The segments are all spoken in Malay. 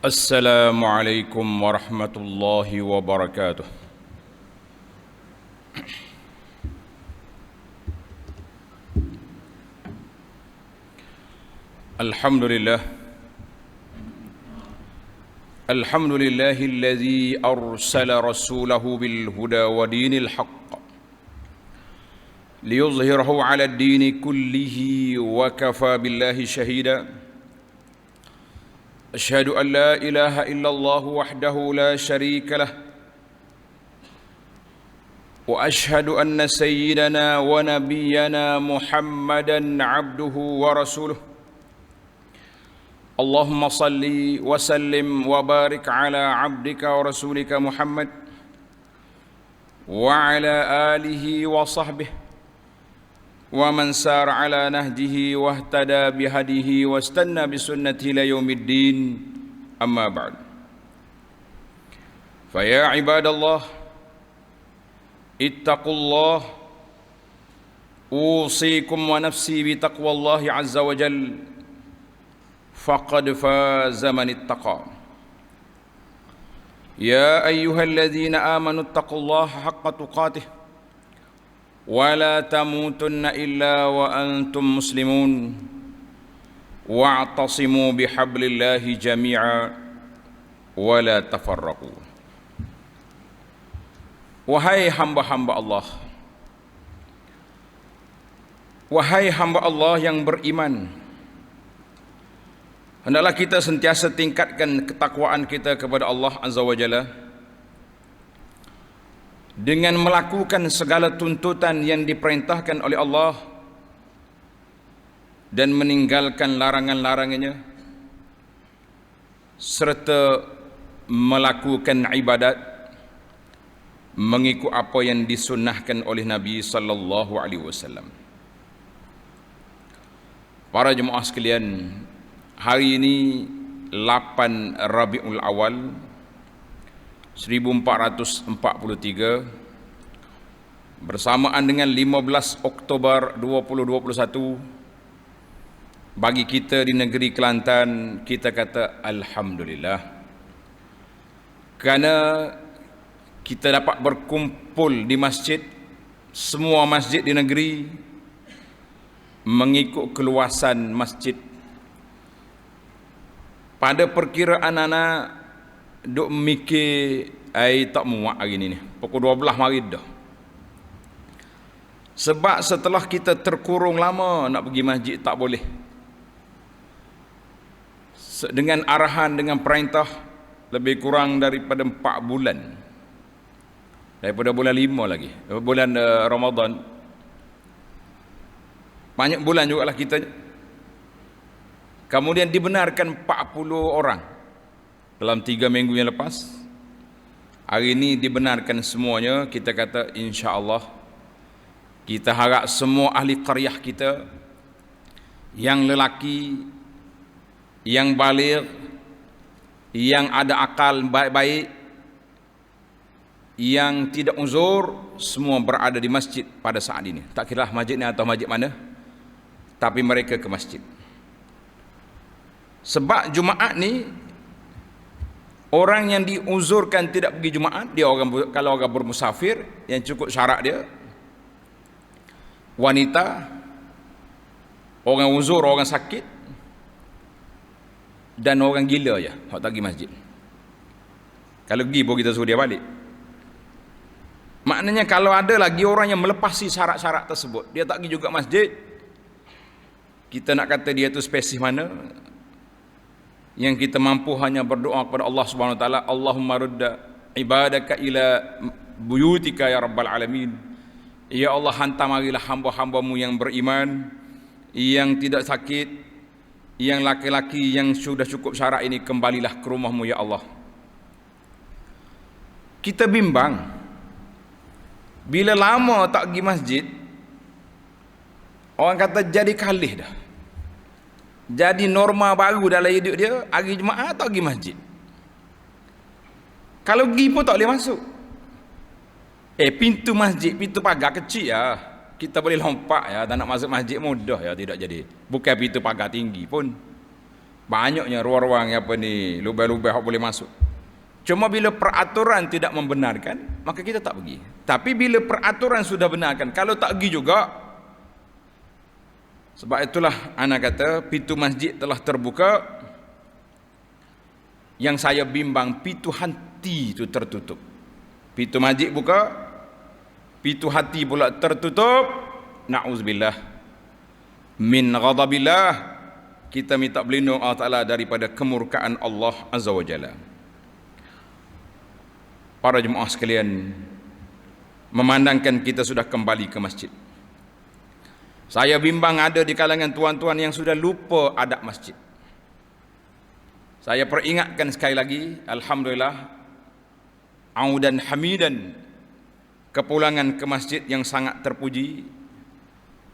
السلام عليكم ورحمة الله وبركاته. الحمد لله الذي أرسل رسوله بالهدى ودين الحق ليظهره على الدين كله وكفى بالله شهيدا. أشهد أن لا إله إلا الله وحده لا شريك له، وأشهد أن سيدنا ونبينا محمدا عبده ورسوله. اللهم صل وسلم وبارك على عبدك ورسولك محمد وعلى آله وصحبه ومن سار على نهجه واهتدى بهديه واستنى بسنته إلى يوم الدين. أما بعد، فيا عباد الله اتقوا الله، أوصيكم ونفسي بتقوى الله عز وجل، فقد فاز من اتقى. يا أيها الذين آمنوا اتقوا الله حق تقاته ولا تموتن إلا وأنتم مسلمون، واعتصموا بحبل الله جميعا ولا تفرقوا. Wahai hamba-hamba Allah, wahai hamba Allah yang beriman, hendaklah kita sentiasa tingkatkan ketakwaan kita kepada Allah Azza wa Jalla dengan melakukan segala tuntutan yang diperintahkan oleh Allah dan meninggalkan larangan-larangannya, serta melakukan ibadat mengikut apa yang disunnahkan oleh Nabi sallallahu alaihi wasallam. Para jemaah sekalian, hari ini 8 Rabiul Awal 1443 bersamaan dengan 15 Oktober 2021, bagi kita di negeri Kelantan kita kata alhamdulillah, kerana kita dapat berkumpul di masjid, semua masjid di negeri mengikut keluasan masjid. Pada perkiraan anak duk mikir tak muak hari ni pukul 12 malam dah. Sebab setelah kita terkurung lama nak pergi masjid tak boleh, dengan arahan, dengan perintah lebih kurang daripada 4 bulan, daripada bulan 5 lagi, bulan Ramadan. Banyak bulan jugalah kita. Kemudian dibenarkan 40 orang dalam 3 minggu yang lepas. Hari ini dibenarkan semuanya. Kita kata insya-Allah, kita harap semua ahli qaryah kita yang lelaki, yang baligh, yang ada akal baik-baik, yang tidak uzur, semua berada di masjid pada saat ini. Tak kira masjid ni atau masjid mana, tapi mereka ke masjid. Sebab Jumaat ni, orang yang diuzurkan tidak pergi Jumaat, dia orang, kalau orang bermusafir yang cukup syarat dia, wanita, orang uzur, orang sakit, dan orang gila je hak tak pergi masjid. Kalau pergi pun kita suruh dia balik. Maknanya kalau ada lagi orang yang melepasi syarat-syarat tersebut, dia tak pergi juga masjid, kita nak kata dia tu spesies mana? Yang kita mampu hanya berdoa kepada Allah Subhanahu wa taala, Allahumma rudda ibadaka ila buyutika ya rabbal alamin. Ya Allah, hantar marilah hamba-hambamu yang beriman, yang tidak sakit, yang laki-laki yang sudah cukup syarat ini, kembalilah ke rumahmu ya Allah. Kita bimbang bila lama tak pergi masjid, orang kata jadi kalih dah, jadi norma baru dalam hidup dia. Hari Jumaat tak pergi masjid, kalau pergi pun tak boleh masuk. Pintu masjid, pintu pagar kecil ya, kita boleh lompat ya, tak nak masuk masjid mudah ya, tidak jadi. Bukan pintu pagar tinggi pun, Banyaknya ruang-ruang apa ni, lubang-lubang yang boleh masuk. Cuma bila peraturan tidak membenarkan, maka kita tak pergi. Tapi bila peraturan sudah benarkan, kalau tak pergi juga. Sebab itulah ana kata pintu masjid telah terbuka. Yang saya bimbang pintu hati itu tertutup. Pintu masjid buka, pintu hati pula tertutup. Na'udzubillah min ghadabillah. Kita minta berlindung Allah Ta'ala daripada kemurkaan Allah Azza wa Jalla. Para jemaah sekalian, memandangkan kita sudah kembali ke masjid, saya bimbang ada di kalangan tuan-tuan yang sudah lupa adab masjid. Saya peringatkan sekali lagi, alhamdulillah, audan hamidan, kepulangan ke masjid yang sangat terpuji,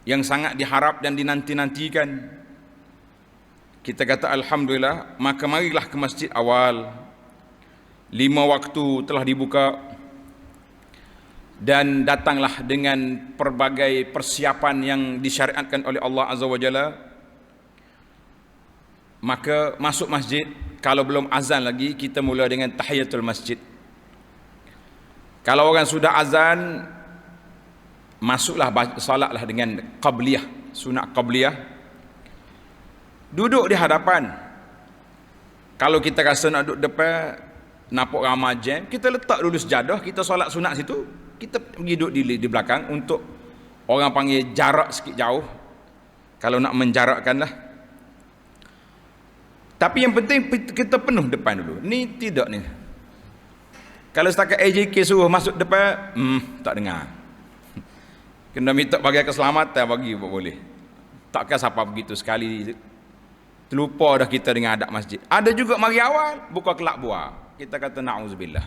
yang sangat diharap dan dinanti-nantikan. Kita kata alhamdulillah, maka marilah ke masjid awal. 5 waktu telah dibuka dan datanglah dengan pelbagai persiapan yang disyariatkan oleh Allah Azza wa Jalla. Maka masuk masjid, kalau belum azan lagi, kita mula dengan tahiyatul masjid. Kalau orang sudah azan, masuklah salatlah dengan qabliyah, sunat qabliyah. Duduk di hadapan. Kalau kita rasa nak duduk depan, nampak ramai jam, kita letak dulu sejadah, kita solat sunat situ, kita pergi duduk di belakang untuk orang panggil jarak sikit jauh. Kalau nak menjarakkan lah. Tapi yang penting kita penuh depan dulu. Ni tidak ni. Kalau setakat AJK suruh masuk depan, tak dengar. Kena minta bagi keselamatan, bagi boleh. Takkan siapa begitu sekali terlupa dah kita dengan adab masjid. Ada juga mari awal, buka kelak buah. Kita kata na'udzubillah.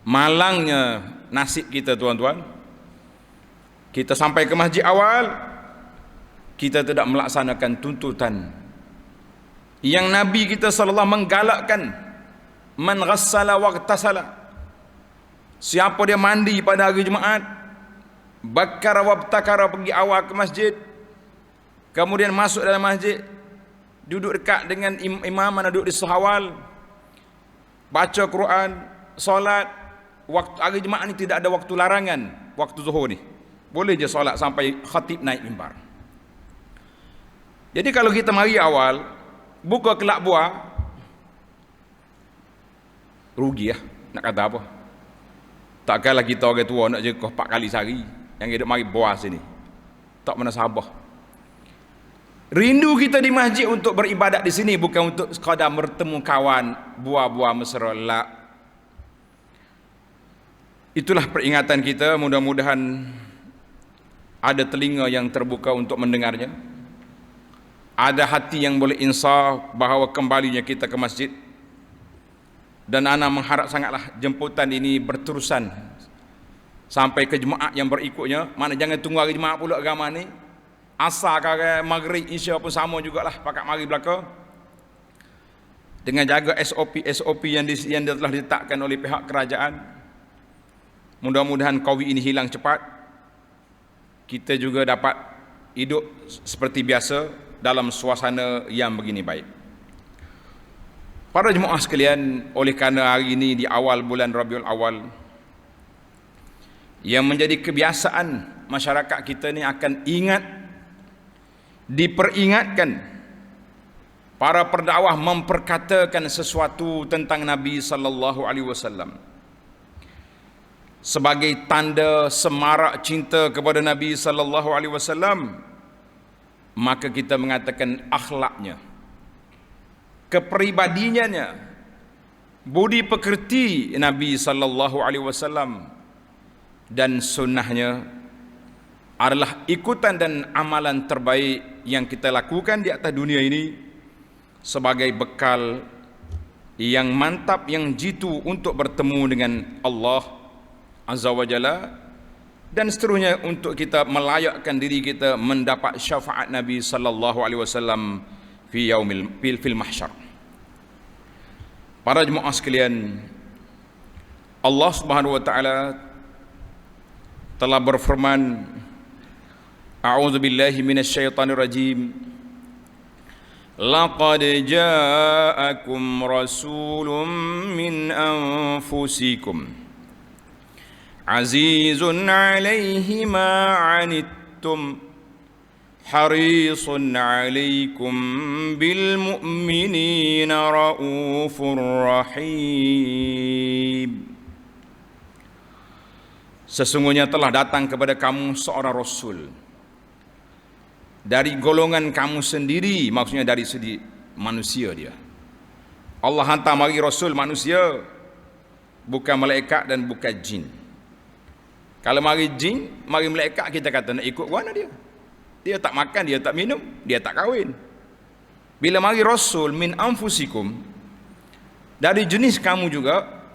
Malangnya nasib kita tuan-tuan. Kita sampai ke masjid awal, kita tidak melaksanakan tuntutan yang Nabi kita sallallahu menggalakkan. Man ghassala waqtasala. Siapa dia mandi pada hari Jumaat, bakara wabtakara, pergi awal ke masjid, kemudian masuk dalam masjid, duduk dekat dengan imam, mana duduk di sahawal, baca Quran, solat. Waktu hari Jumaat ni tidak ada waktu larangan. Waktu zuhur ni boleh je solat sampai khatib naik mimbar. Jadi kalau kita mari awal, buka kelak buah, rugi lah, nak kata apa. Takkanlah kita orang tua nak jekah 4 kali sehari, yang hidup mari buah sini, tak mana sabar. Rindu kita di masjid untuk beribadat di sini, bukan untuk sekadar bertemu kawan, buah-buah mesra la. Itulah peringatan kita, mudah-mudahan ada telinga yang terbuka untuk mendengarnya. Ada hati yang boleh insaf bahawa kembalinya kita ke masjid. Dan ana mengharap sangatlah jemputan ini berterusan sampai ke Jumaat yang berikutnya. Mana jangan tunggu hari Jumaat pula agama ni. Asar ke maghrib isya pun sama jugalah, pakat mari belaka. Dengan jaga SOP yang telah diletakkan oleh pihak kerajaan. Mudah-mudahan COVID ini hilang cepat. Kita juga dapat hidup seperti biasa dalam suasana yang begini baik. Para jemaah sekalian, oleh kerana hari ini di awal bulan Rabiul Awal, yang menjadi kebiasaan masyarakat kita ni akan ingat, diperingatkan, para pendakwah memperkatakan sesuatu tentang Nabi sallallahu alaihi wasallam sebagai tanda semarak cinta kepada Nabi sallallahu alaihi wasallam. Maka kita mengatakan akhlaknya, kepribadiannya, budi pekerti Nabi sallallahu alaihi wasallam dan sunnahnya adalah ikutan dan amalan terbaik yang kita lakukan di atas dunia ini sebagai bekal yang mantap, yang jitu untuk bertemu dengan Allah Azza wa Jalla, dan seterusnya untuk kita melayakkan diri kita mendapat syafaat Nabi sallallahu alaihi wasallam fil mahsyar. Para jemaah sekalian, Allah Subhanahu wa taala telah berfirman, A'udzu billahi minasyaitonir rajim. laqad ja'akum rasulun min anfusikum azizun 'alaihi ma 'anittum harisun 'alaikum bil mu'minina raufur rahim. Sesungguhnya telah datang kepada kamu seorang Rasul dari golongan kamu sendiri, maksudnya dari segi manusia dia. Allah hantar mari Rasul manusia, bukan malaikat dan bukan jin. Kalau mari jin, mari malaikat, kita kata nak ikut mana dia. Dia tak makan, dia tak minum, dia tak kahwin. Bila mari Rasul min anfusikum, dari jenis kamu juga,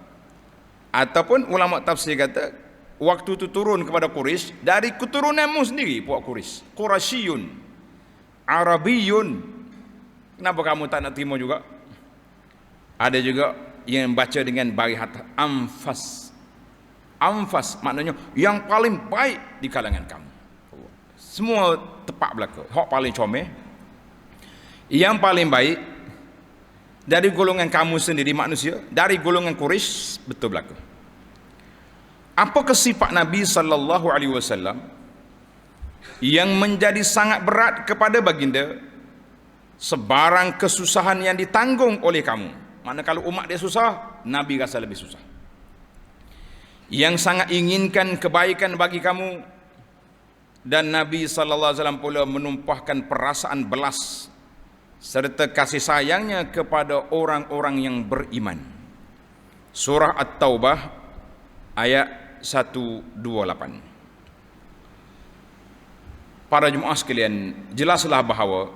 ataupun ulama tafsir kata waktu itu turun kepada Quraisy dari keturunanmu sendiri, puak Quraisy. Qurasyiyun, Arabiyun. Kenapa kamu tak nak terima juga? Ada juga yang baca dengan bari hatta anfas. Anfas maknanya yang paling baik di kalangan kamu. Semua tepat belaka. Hak paling comel, yang paling baik dari golongan kamu sendiri manusia, dari golongan Quraisy, betul belaka. Apakah sifat Nabi sallallahu alaihi wasallam yang menjadi sangat berat kepada baginda sebarang kesusahan yang ditanggung oleh kamu? Mana kalau umat dia susah, Nabi rasa lebih susah. Yang sangat inginkan kebaikan bagi kamu, dan Nabi sallallahu alaihi wasallam pula menumpahkan perasaan belas serta kasih sayangnya kepada orang-orang yang beriman. Surah At-Taubah ayat 128. Para jemaah sekalian, jelaslah bahawa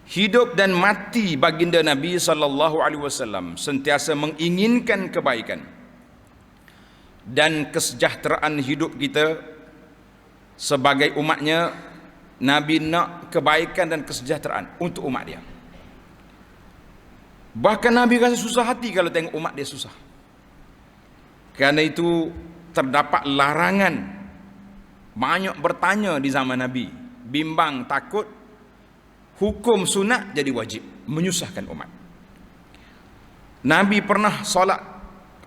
hidup dan mati baginda Nabi sallallahu alaihi wasallam sentiasa menginginkan kebaikan dan kesejahteraan hidup kita sebagai umatnya. Nabi nak kebaikan dan kesejahteraan untuk umat dia. Bahkan Nabi rasa susah hati kalau tengok umat dia susah. Kerana itu terdapat larangan, banyak bertanya di zaman Nabi, bimbang takut hukum sunat jadi wajib, menyusahkan umat. Nabi pernah solat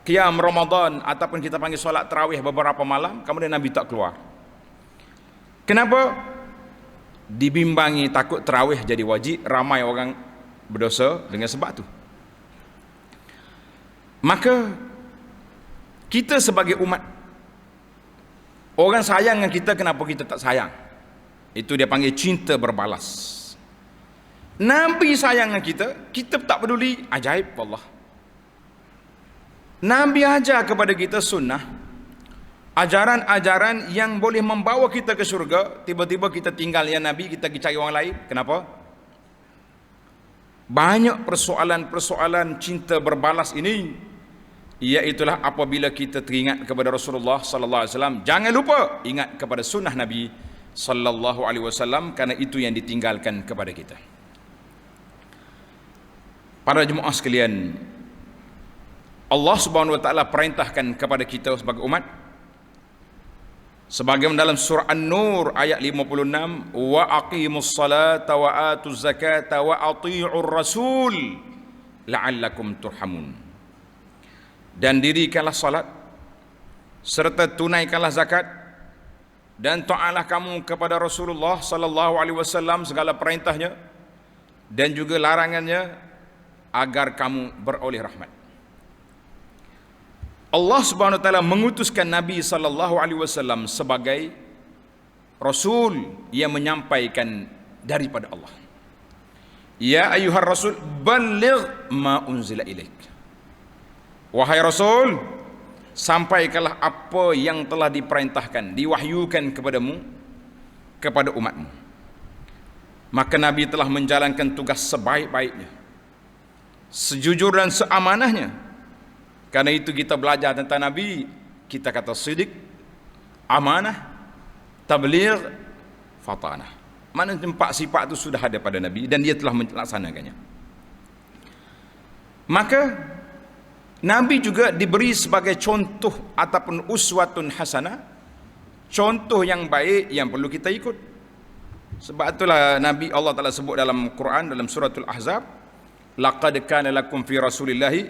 qiyam Ramadan ataupun kita panggil solat tarawih beberapa malam, kemudian Nabi tak keluar. Kenapa? Dibimbangi takut tarawih jadi wajib, ramai orang berdosa dengan sebab tu. Maka kita sebagai umat, orang sayang dengan kita, kenapa kita tak sayang? Itu dia panggil cinta berbalas. Nabi sayang dengan kita tak peduli. Ajaib Allah. Nabi ajar kepada kita sunnah, ajaran-ajaran yang boleh membawa kita ke syurga. Tiba-tiba kita tinggal ya Nabi, kita pergi cari orang lain. Kenapa? Banyak persoalan-persoalan cinta berbalas ini. Iaitulah apabila kita teringat kepada Rasulullah sallallahu alaihi wasallam, jangan lupa ingat kepada sunnah Nabi sallallahu alaihi wasallam, kerana itu yang ditinggalkan kepada kita. Para jemaah sekalian, Allah Subhanahu wa taala perintahkan kepada kita sebagai umat, sebagaimana dalam surah An-Nur ayat 56, wa aqimus salata wa atuz zakata wa athi'ur rasul la'allakum turhamun. Dan dirikanlah salat serta tunaikanlah zakat dan taatlah kamu kepada Rasulullah sallallahu alaihi wasallam segala perintahnya dan juga larangannya, agar kamu beroleh rahmat. Allah Subhanahu wa taala mengutuskan Nabi sallallahu alaihi wasallam sebagai rasul yang menyampaikan daripada Allah. Ya ayyuhar rasul balligh ma unzila ilaik. Wahai Rasul, sampaikanlah apa yang telah diperintahkan, diwahyukan kepadamu, kepada umatmu. Maka Nabi telah menjalankan tugas sebaik-baiknya, sejujur dan seamanahnya. Karena itu kita belajar tentang Nabi, kita kata sidik, amanah, tabligh, fatanah. Mana empat sifat itu sudah ada pada Nabi dan dia telah melaksanakannya. Maka Nabi juga diberi sebagai contoh ataupun uswatun hasanah, contoh yang baik yang perlu kita ikut. Sebab itulah Nabi Allah Ta'ala sebut dalam Quran, dalam suratul Ahzab, laqad kana lakum fi rasulillahi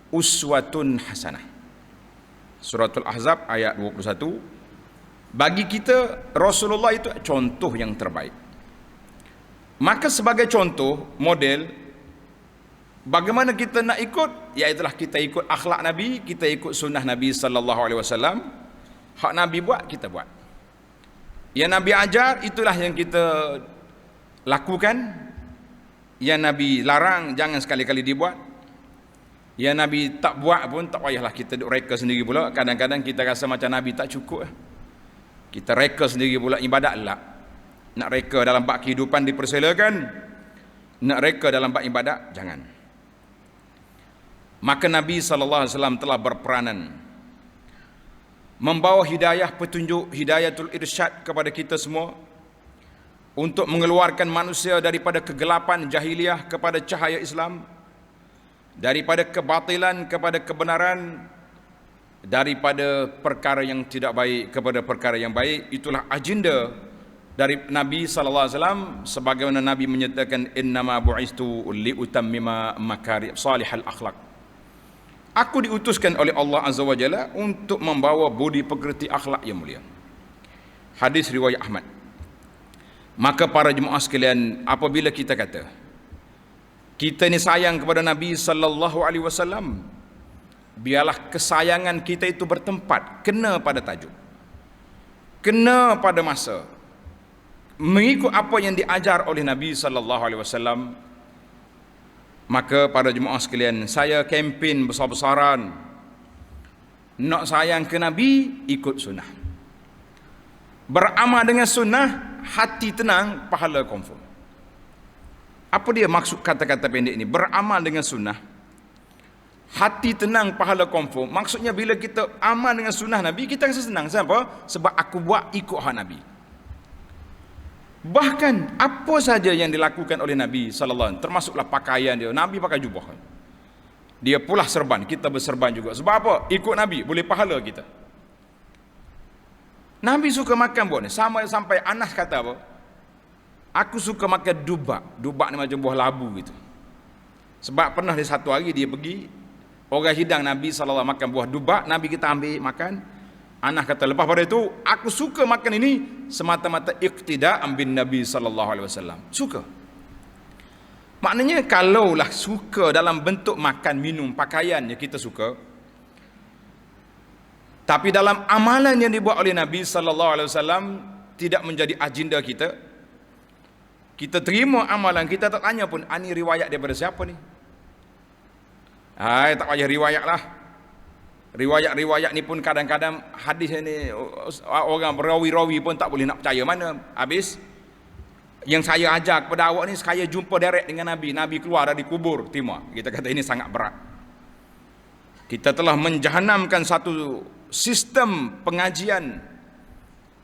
uswatun hasanah. Suratul Ahzab ayat 21. Bagi kita Rasulullah itu contoh yang terbaik. Maka sebagai contoh, model, bagaimana kita nak ikut? Iaitulah kita ikut akhlak Nabi, kita ikut sunnah Nabi sallallahu alaihi wasallam. Hak Nabi buat, kita buat. Yang Nabi ajar, itulah yang kita lakukan. Yang Nabi larang, jangan sekali-kali dibuat. Yang Nabi tak buat pun, tak payahlah kita duk reka sendiri pula. Kadang-kadang kita rasa macam Nabi tak cukup. Kita reka sendiri pula, ibadat lah. Nak reka dalam bab kehidupan dipersilakan. Nak reka dalam bab ibadat, jangan. Maka Nabi SAW telah berperanan membawa hidayah petunjuk, hidayatul irsyad kepada kita semua, untuk mengeluarkan manusia daripada kegelapan jahiliyah kepada cahaya Islam, daripada kebatilan kepada kebenaran, daripada perkara yang tidak baik kepada perkara yang baik. Itulah agenda dari Nabi SAW, sebagaimana Nabi menyatakan, innama bu'istu liutammima makarim salihal akhlak. Aku diutuskan oleh Allah Azza wa Jalla untuk membawa budi pekerti akhlak yang mulia. Hadis riwayat Ahmad. Maka para jemaah sekalian, apabila kita kata kita ni sayang kepada Nabi sallallahu alaihi wasallam, biarlah kesayangan kita itu bertempat, kena pada tajuk, kena pada masa, mengikut apa yang diajar oleh Nabi sallallahu alaihi wasallam. Maka para jemaah sekalian, saya kempen besar-besaran, nak sayang ke Nabi, ikut sunnah. Beramal dengan sunnah, hati tenang, pahala confirm. Apa dia maksud kata-kata pendek ini? Beramal dengan sunnah, hati tenang, pahala confirm. Maksudnya bila kita amal dengan sunnah Nabi, kita rasa senang. Sebab Sebab aku buat ikut hak Nabi. Bahkan apa saja yang dilakukan oleh Nabi sallallahu alaihi wasallam, termasuklah pakaian dia. Nabi pakai jubah, dia pula serban, kita berserban juga. Sebab apa? Ikut Nabi, boleh pahala kita. Nabi suka makan buah ni, sampai Anas kata apa? Aku suka makan dubak. Dubak ni macam buah labu gitu. Sebab pernah di satu hari dia pergi, orang hidang Nabi sallallahu alaihi wasallam makan buah dubak, Nabi kita ambil makan. Anas kata, lepas pada itu aku suka makan ini semata-mata iqtida'an bin Nabi sallallahu alaihi wasallam. Suka. Maknanya kalaulah suka dalam bentuk makan, minum, pakaian yang kita suka, tapi dalam amalan yang dibuat oleh Nabi sallallahu alaihi wasallam tidak menjadi agenda kita, kita terima amalan, kita tak tanya pun, ini riwayat daripada siapa ni? Tak payah riwayat lah. Riwayat-riwayat ni pun kadang-kadang hadis ni orang berawi-rawi pun tak boleh nak percaya. Mana habis yang saya ajar kepada awak ni, saya jumpa direct dengan Nabi, Nabi keluar dari kubur, terima. Kita kata ini sangat berat. Kita telah menjahanamkan satu sistem pengajian,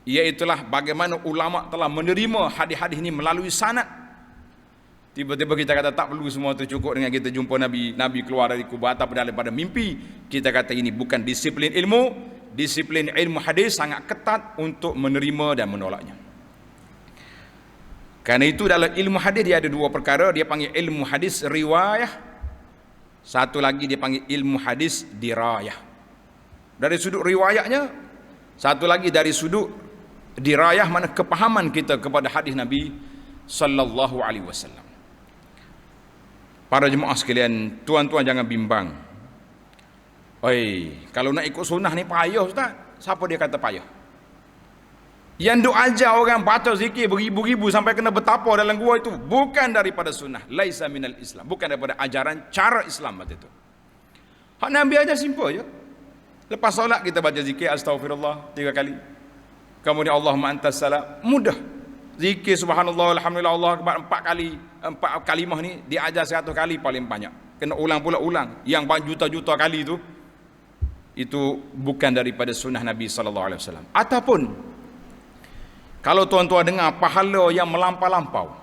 iaitulah bagaimana ulama telah menerima hadis-hadis ini melalui sanad. Tiba-tiba kita kata tak perlu semua itu, cukup dengan kita jumpa Nabi, Nabi keluar dari kubur ataupun daripada mimpi. Kita kata ini bukan disiplin ilmu. Disiplin ilmu hadis sangat ketat untuk menerima dan menolaknya. Karena itu dalam ilmu hadis dia ada dua perkara. Dia panggil ilmu hadis riwayah, satu lagi dia panggil ilmu hadis dirayah. Dari sudut riwayatnya, satu lagi dari sudut dirayah, mana kepahaman kita kepada hadis Nabi sallallahu alaihi wasallam. Para jemaah sekalian, tuan-tuan jangan bimbang. Oi, kalau nak ikut sunnah ni payah Ustaz. Siapa dia kata payah? Yang duk ajar orang baca zikir beribu-ribu sampai kena bertapa dalam gua itu bukan daripada sunnah, laisa minal Islam, bukan daripada ajaran cara Islam waktu itu. Hak Nabi ajar simple je. Lepas solat kita baca zikir astaghfirullah 3 kali. Kemudian Allahumma antas salam, mudah. Zikir subhanallah alhamdulillah Allah akbar 4 kali. 4 kalimah ni diajar 100 kali paling banyak. Kena ulang pula ulang. Yang juta-juta kali itu bukan daripada sunnah Nabi sallallahu alaihi wasallam. Ataupun kalau tuan-tuan dengar pahala yang melampau-lampau,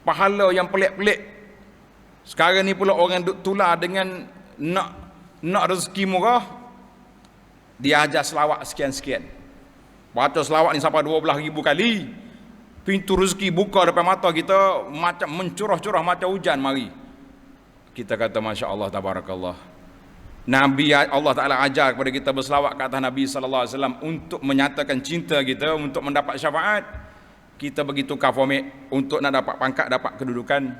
pahala yang pelik-pelik. Sekarang ni pula orang duk tular dengan nak rezeki murah, dia ajar selawat sekian-sekian. Baca selawat ni sampai 12,000 kali. pintu rezeki buka depan mata kita, macam mencurah-curah macam hujan mari. Kita kata Masya Allah, Tabarakallah. Nabi Allah Ta'ala ajar kepada kita berselawat ke atas Nabi SAW untuk menyatakan cinta kita, untuk mendapat syafaat. Kita begitu kafomik untuk nak dapat pangkat, dapat kedudukan.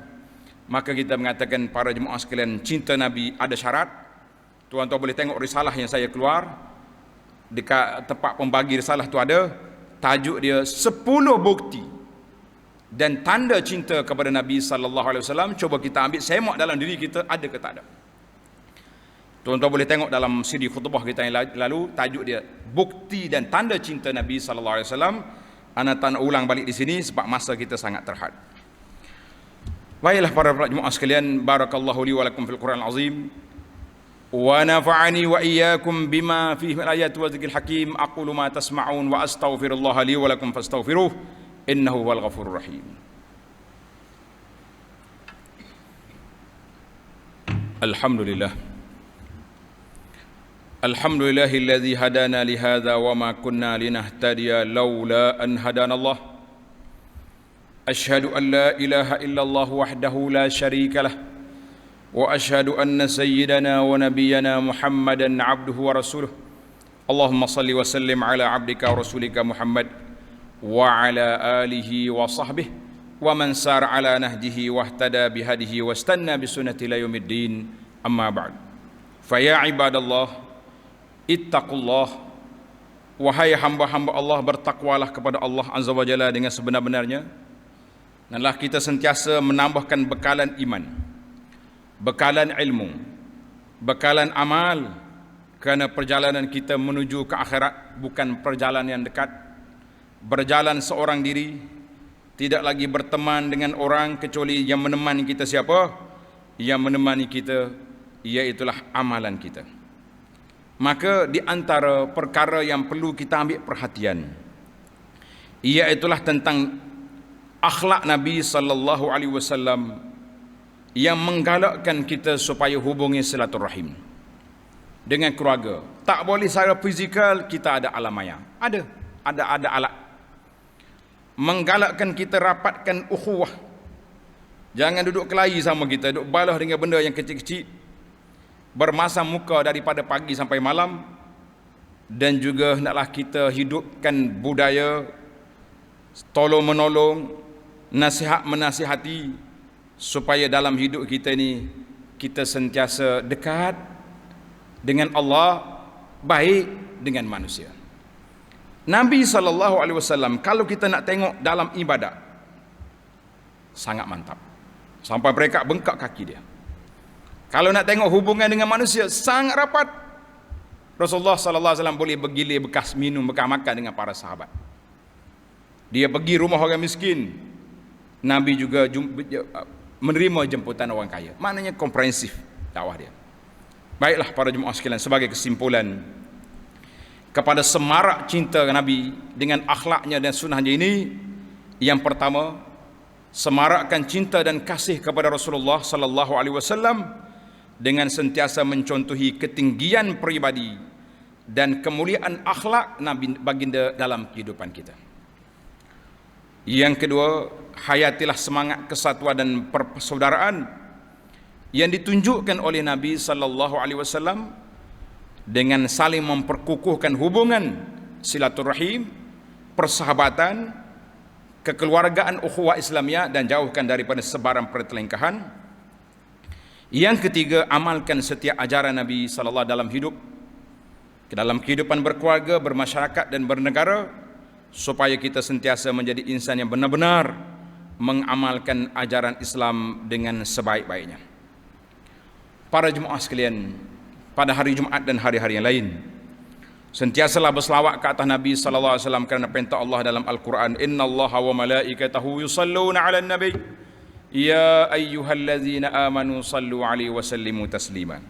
Maka kita mengatakan para jemaah sekalian, cinta Nabi ada syarat. Tuan-tuan boleh tengok risalah yang saya keluar. Dekat tempat pembagi risalah tu ada, tajuk dia 10 bukti dan tanda cinta kepada Nabi SAW. Cuba kita ambil semak dalam diri kita, ada ke tak ada. Tuan-tuan boleh tengok dalam CD khutbah kita yang lalu, tajuk dia bukti dan tanda cinta Nabi SAW. Ana tak nak ulang balik di sini sebab masa kita sangat terhad. Baiklah para jemaah sekalian, barakallahu li wa lakum fil Quranil Azim. Wa nafa'ani wa iyyakum bima fihi min ayati wa dzikril hakim. Aqulu ma tasma'un wa astaghfirullah li wa lakum fastaghfiruh innahu huwal ghafurur rahim. Alhamdulillah. Alhamdulillahilladzi hadana li hadza wa ma kunna linahtadiya laula an hadanallah. Asyhadu an la ilaha illallah wahdahu la syarika lah. وأشهد أن سيدنا ونبينا محمدا عبده ورسوله اللهم صل وسلم على عبدك ورسولك محمد وعلى آله وصحبه ومن سار على نهجه واهتدى بهديه واستنى بسنة إلى يوم الدين أما بعد فيا عباد الله اتقوا الله. Wahai hamba-hamba Allah, bertakwalah kepada Allah Azza wa Jalla dengan sebenar-benarnya. Danlah kita sentiasa menambahkan bekalan iman, bekalan ilmu, bekalan amal, kerana perjalanan kita menuju ke akhirat bukan perjalanan yang dekat. Berjalan seorang diri, tidak lagi berteman dengan orang kecuali yang menemani kita siapa? Yang menemani kita iaitulah amalan kita. Maka di antara perkara yang perlu kita ambil perhatian, iaitulah tentang akhlak Nabi sallallahu alaihi wasallam yang menggalakkan kita supaya hubungi silaturahim dengan keluarga. Tak boleh secara fizikal, kita ada alam maya. Ada alat. Menggalakkan kita rapatkan ukhuwah. Jangan duduk kelahi sama kita, duduk balah dengan benda yang kecil-kecil, bermasam muka daripada pagi sampai malam. Dan juga hendaklah kita hidupkan budaya tolong menolong, nasihat menasihati, supaya dalam hidup kita ni kita sentiasa dekat dengan Allah, baik dengan manusia. Nabi SAW kalau kita nak tengok dalam ibadat sangat mantap, sampai mereka bengkak kaki dia. Kalau nak tengok hubungan dengan manusia sangat rapat. Rasulullah SAW boleh bergilir bekas minum, bekas makan dengan para sahabat. Dia pergi rumah orang miskin, Nabi juga menerima jemputan orang kaya. Maknanya komprehensif dakwah dia. Baiklah para jemaah sekalian, sebagai kesimpulan kepada semarak cinta Nabi dengan akhlaknya dan sunnahnya ini, yang pertama, semarakkan cinta dan kasih kepada Rasulullah sallallahu alaihi wasallam dengan sentiasa mencontohi ketinggian peribadi dan kemuliaan akhlak Nabi baginda dalam kehidupan kita. Yang kedua, hayatilah semangat kesatuan dan persaudaraan yang ditunjukkan oleh Nabi sallallahu alaihi wasallam dengan saling memperkukuhkan hubungan silaturahim, persahabatan, kekeluargaan ukhuwah Islamiyah, dan jauhkan daripada sebarang pertelingkahan. Yang ketiga, amalkan setiap ajaran Nabi sallallahu dalam hidup, dalam kehidupan berkeluarga, bermasyarakat dan bernegara, supaya kita sentiasa menjadi insan yang benar-benar mengamalkan ajaran Islam dengan sebaik-baiknya. Para jemaah sekalian, pada hari Jumaat dan hari-hari yang lain, sentiasalah berselawat ke atas Nabi sallallahu alaihi wasallam kerana perintah Allah dalam Al-Quran, innallaha wa malaikatahu yusalluna 'alan nabi ya ayyuhallazina amanu sallu 'alaihi wa sallimu taslima.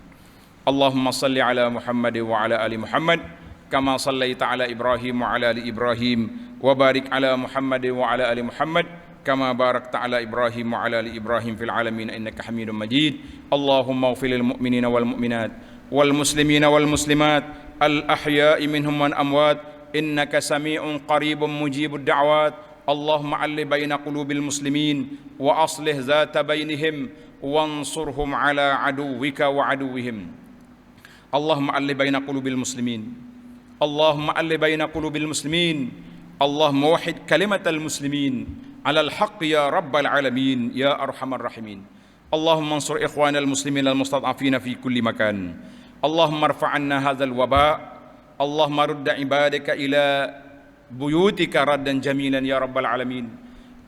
Allahumma salli 'ala Muhammad wa 'ala ali Muhammad kama sallaita 'ala Ibrahim wa 'ala ali Ibrahim wa barik 'ala Muhammad wa 'ala ali Muhammad kama barakta 'ala Ibrahim wa 'ala ali Ibrahim fil 'alamin innaka Hamidum Majid. Allahumma ighfir lil mu'minina wal mu'minat wal muslimina wal muslimat al ahya'i minhum wal amwat innaka sami'un qaribun mujibud da'wat اللهم ألف بين قلوب المسلمين وأصلح ذات بينهم وانصرهم على عدوك وعدوهم اللهم ألف بين قلوب المسلمين اللهم ألف بين قلوب المسلمين اللهم وحد كلمة المسلمين على الحق يا رب العالمين يا أرحم الراحمين اللهم انصر إخوان المسلمين المستضعفين في كل مكان اللهم ارفع عنا هذا الوباء اللهم رد عبادك إلى buyutika raddan jamilan ya rabbal alamin.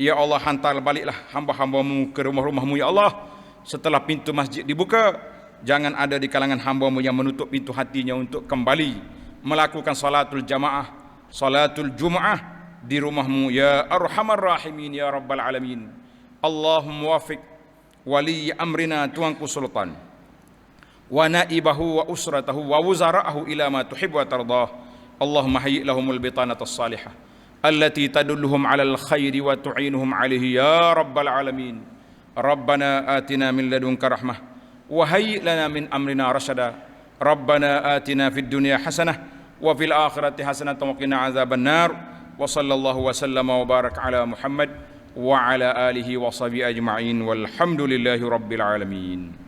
Ya Allah, hantar baliklah hamba-hambamu ke rumah-rumahmu ya Allah. Setelah pintu masjid dibuka, jangan ada di kalangan hambamu yang menutup pintu hatinya untuk kembali melakukan salatul jamaah, salatul jum'ah di rumahmu ya arhamar rahimin ya rabbal alamin. Allahumma wafiq wali amrina tuanku sultan wa naibahu wa usratahu wa wuzara'ahu ila ma tuhibbu wa tardah. اللهم هيئ لهم البطانة الصالحة التي تدلهم على الخير وتعينهم عليه يا رب العالمين. ربنا آتنا من لدنك رحمة وهيئ لنا من أمرنا رشدا. ربنا آتنا في الدنيا حسنة وفي الآخرة حسنة وقنا عذاب النار. وصلى الله وسلم وبارك على محمد وعلى آله وصحبه أجمعين والحمد لله رب العالمين.